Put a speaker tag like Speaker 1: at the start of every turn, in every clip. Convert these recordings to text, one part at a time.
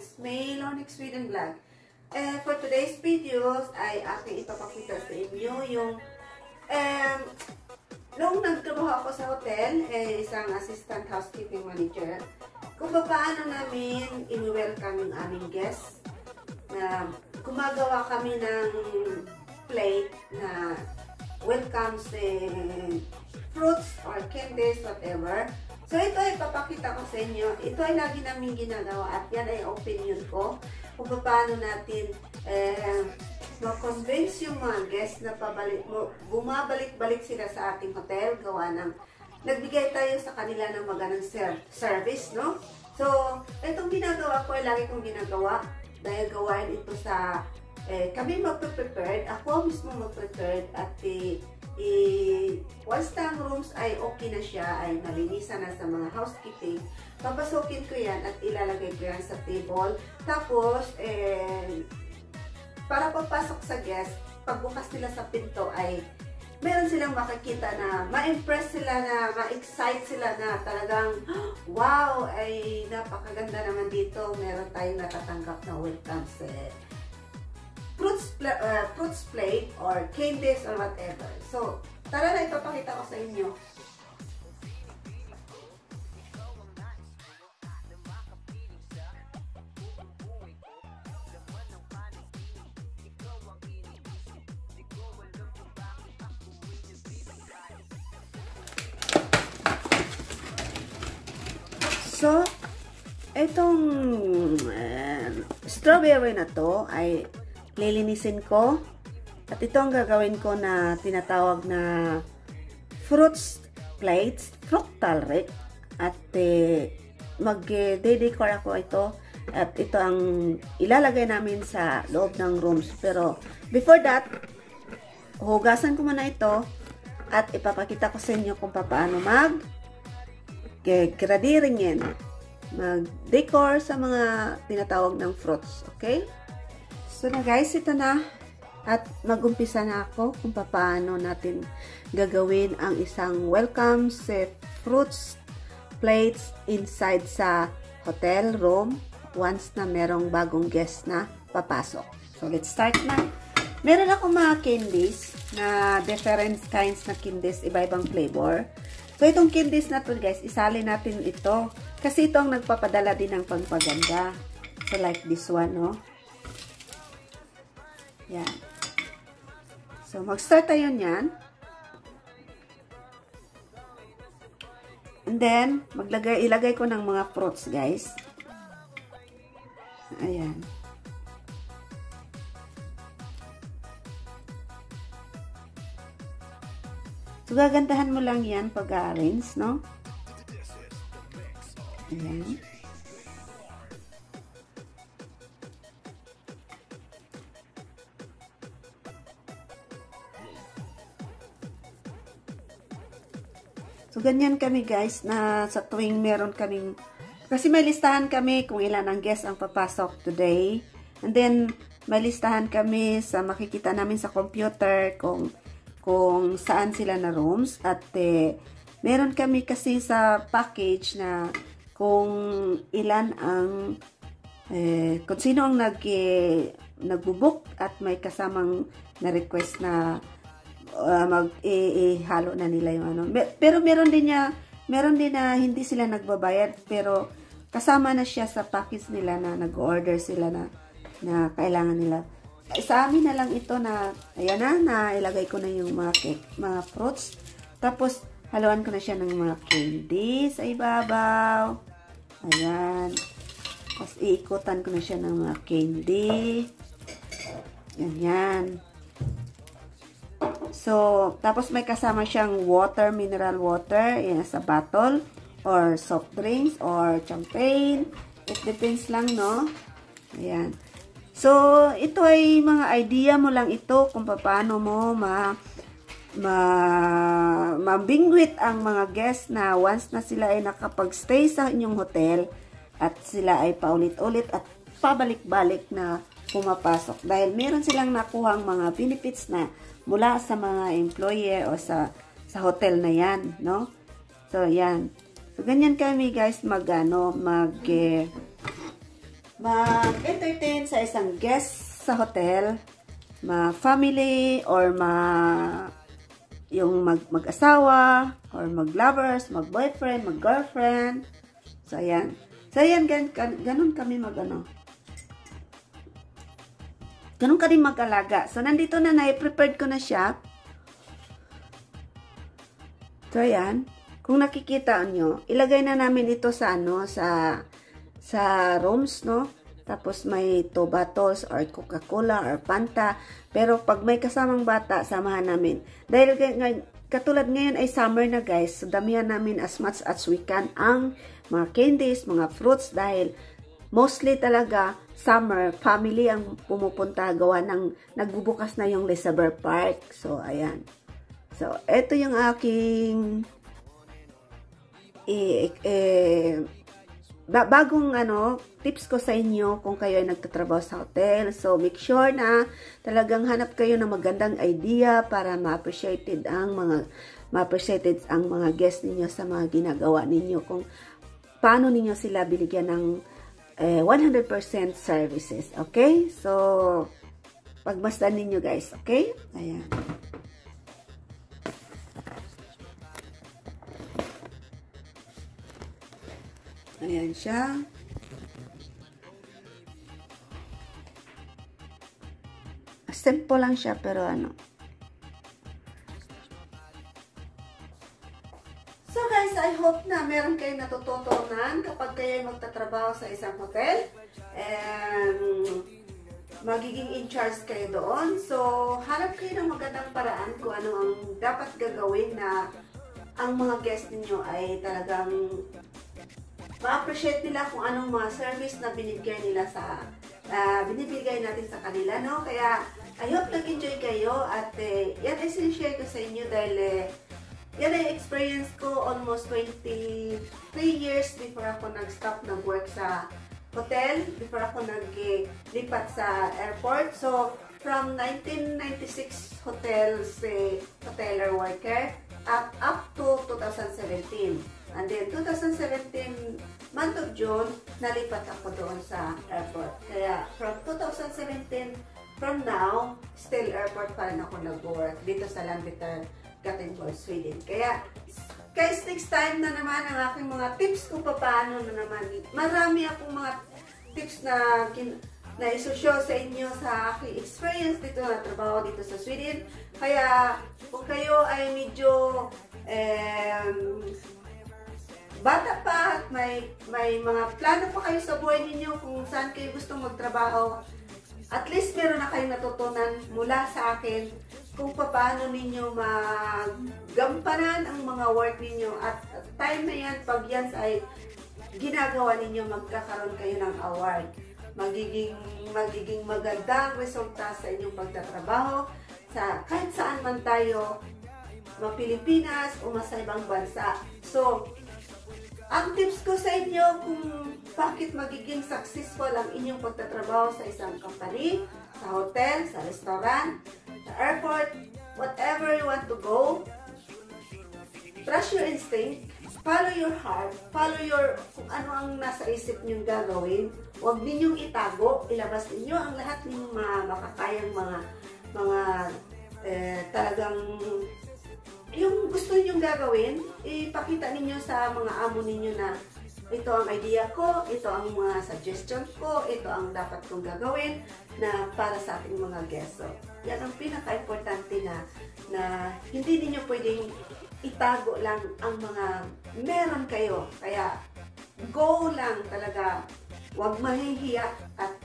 Speaker 1: It's May Lornick Sweden Vlog. For today's videos ay aking ipapakita sa inyo yung nung nagtrabaho ako sa hotel, isang assistant housekeeping manager, kung paano namin in-welcome yung aming guests na gumagawa kami ng plate na welcomes fruits or candies, whatever. So, ito ay papakita ko sa inyo. Ito ay lagi namin ginagawa at yan ay opinion ko kung paano natin ma-convince yung mga guests na bumabalik-balik sila sa ating hotel gawa ng nagbigay tayo sa kanila ng magandang service, no? So, itong ginagawa ko ay lagi kong ginagawa dahil gawain ito sa kami magpe-prepared, ako mismo magpe-prepared at once na ang rooms ay okay na siya, ay nalinisan na sa mga housekeeping, papasukin ko yan at ilalagay ko yan sa table. Tapos, para pagpasok sa guest, pagbukas nila sa pinto ay meron silang makikita na ma-impress sila, na ma-excite sila na talagang, wow, ay napakaganda naman dito. Meron tayong natatanggap na welcome sa fruits plate or candies or whatever. So, tara na ipapakita ko sa inyo. So, itong strawberry na to ay lilinisin ko. At ito ang gagawin ko na tinatawag na fruits plates, fructal wreath. At mag-decor ako ito. At ito ang ilalagay namin sa loob ng rooms. Pero before that, hugasan ko muna ito at ipapakita ko sa inyo kung paano mag-gradiringin, mag-decor sa mga tinatawag ng fruits. Okay? So na guys, ito na. At mag-umpisa na ako kung paano natin gagawin ang isang welcome fruits plates inside sa hotel room once na merong bagong guest na papasok. So let's start na. Meron ako mga candies na different kinds na candies, iba-ibang flavor. So itong candies na to guys, isali natin ito kasi ito ang nagpapadala din ng pagpaganda. So like this one, no? Yan. So, mag-start tayo niyan. And then, ilagay ko ng mga fruits, guys. Ayan. So, gagandahan mo lang yan pag-arrange, no? Ayan. So, ganyan kami guys, na sa tuwing meron kaming, kasi may listahan kami kung ilan ang guest ang papasok today. And then, may listahan kami sa makikita namin sa computer kung saan sila na rooms. At meron kami kasi sa package na kung ilan ang, kung sino ang nagbubook at may kasamang na-request na halo na nila yung ano. Pero meron din na hindi sila nagbabayad pero kasama na siya sa package nila na nag-order sila na kailangan nila. Sa amin na lang ito na ayan na ilagay ko na yung mga cake, mga fruits. Tapos haluan ko na siya ng mga candy sa ibabaw. Ayan. Tapos iikutan ko na siya ng mga candy. Yan. So, tapos may kasama siyang water, mineral water, sa bottle, or soft drinks, or champagne. It depends lang, no? Ayan. So, ito ay mga idea mo lang ito kung paano mo mabingwit ang mga guests na once na sila ay nakapag-stay sa inyong hotel at sila ay paulit-ulit at pabalik-balik na pumapasok. Dahil meron silang nakuhang mga benefits na mula sa mga employee o sa hotel na yan, no? So, yan. So, ganyan kami guys mag-entertain sa isang guest sa hotel, ma-family or yung mag-asawa or mag-lovers, mag-boyfriend, mag-girlfriend. So, ayan. So, ayan, ganun kami ganun ka rin mag-alaga. So, nandito na prepared ko na siya. So, ayan. Kung nakikita nyo, ilagay na namin ito sa rooms, no? Tapos may 2 bottles or Coca-Cola or Fanta. Pero pag may kasamang bata, samahan namin. Dahil katulad ngayon ay summer na guys, so damihan namin as much as we can ang mga candies, mga fruits dahil mostly talaga summer, family ang pumupunta gawa ng nagbubukas na yung Lesaber Park. So, ayan. So, ito yung aking bagong tips ko sa inyo kung kayo ay nagtatrabaho sa hotel. So, make sure na talagang hanap kayo ng magandang idea para ma-appreciated ang mga guests ninyo sa mga ginagawa ninyo. Kung paano ninyo sila binigyan ng 100% services. Okay? So, pagmasdan ninyo guys. Okay? Ayan. Ayan siya. Simple lang siya, pero So guys, I hope na meron kayong natututunan kapag kayo magtatrabaho sa isang hotel. And magiging in charge kayo doon. So, hanap kayo ng magandang paraan kung ano ang dapat gagawin na ang mga guests ninyo ay talagang ma-appreciate nila kung anong mga service na binibigay nila binibigay natin sa kanila, no? Kaya, I hope nag-enjoy kayo at yan ay sinishare ko sa inyo dahil yan ay experience ko almost 23 years before ako nag-stop nag-work sa hotel, before ako nag-lipat sa airport. So, from 1996 hoteler worker up to 2017. And then, 2017, month of June, nalipat ako doon sa airport. Kaya, from 2017, from now, still airport pa rin ako nag-work dito sa Landvetter, Gothenburg, Sweden. Kaya, guys, next time na naman ang aking mga tips kung paano na naman. Marami akong mga tips na isushow sa inyo sa aking experience dito na trabaho dito sa Sweden. Kaya, kung kayo ay medyo bata pa at may mga plano pa kayo sa buhay ninyo kung saan kayo gustong magtrabaho, at least meron na kayong natutunan mula sa akin kung paano ninyo magampanan ang mga work ninyo. At time na yan, pag yan ay ginagawa ninyo, magkakaroon kayo ng award. Magiging magandang resulta sa inyong pagtatrabaho sa kahit saan man tayo, Pilipinas o sa ibang bansa. So, ang tips ko sa inyo kung bakit magiging successful ang inyong pagtatrabaho sa isang company, sa hotel, sa restaurant, sa airport, whatever you want to go, trust your instinct, follow your heart, follow kung ano ang nasa isip niyong gagawin. Huwag ninyong itago, ilabas ninyo ang lahat ng mga makakayang mga talagang yung gusto ninyong gagawin, ipakita ninyo sa mga amo ninyo na ito ang idea ko, ito ang mga suggestions ko, ito ang dapat kong gagawin na para sa ating mga guests. So, yan ang pinaka-importante na hindi niyo pwedeng itago lang ang mga meron kayo. Kaya, go lang talaga. Huwag mahihiya at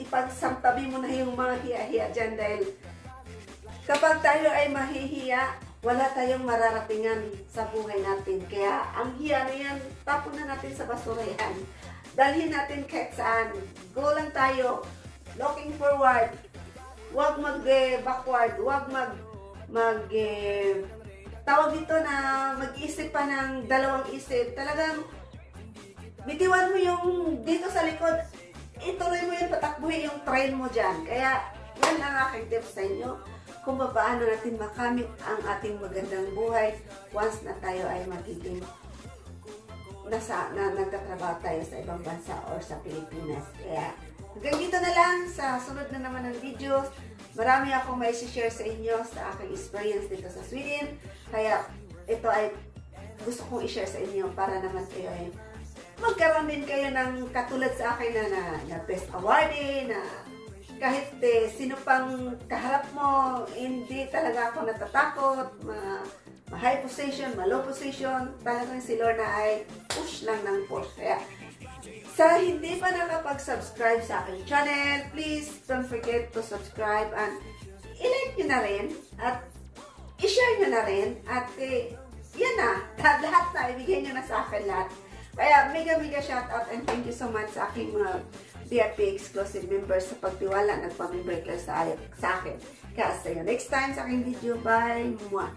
Speaker 1: ipagsamtabi mo na yung mga hiya-hiya dyan dahil kapag tayo ay mahihiya, wala tayong mararatingan sa buhay natin. Kaya, ang hiya na yan, tapon na natin sa basura yan. Dalhin natin kahit saan. Go lang tayo. Looking forward. Huwag mag-backward. Huwag tawag dito na mag-isip pa ng dalawang isip. Talagang, bitiwan mo yung dito sa likod. Ituloy mo yung patakbuhin yung train mo dyan. Kaya, yan ang aking tips sa inyo kung paano natin makamit ang ating magandang buhay once na tayo ay magiging nagtatrabaho tayo sa ibang bansa or sa Pilipinas. Kaya hanggang dito na lang sa sunod na naman ng videos. Marami akong may share sa inyo sa aking experience dito sa Sweden. Kaya ito ay gusto kong i-share sa inyo para naman kayo ay magkaroon din kayo ng katulad sa akin na best awardee, na kahit sino pang kaharap mo, hindi talaga ako natatakot, ma-high position, ma-low position, talagang si Lorna ay push lang ng push. Kaya sa hindi pa nakapag-subscribe sa aking channel, please don't forget to subscribe and i-like nyo na rin at i-share nyo na rin at yan na, lahat na, ibigay nyo na sa akin lahat. Kaya mega shoutout and thank you so much sa aking mga DFP exclusive members sa pagtiwala, nagpamember kayo sa akin. Kaya sa next time sa aking video, bye! Mwah!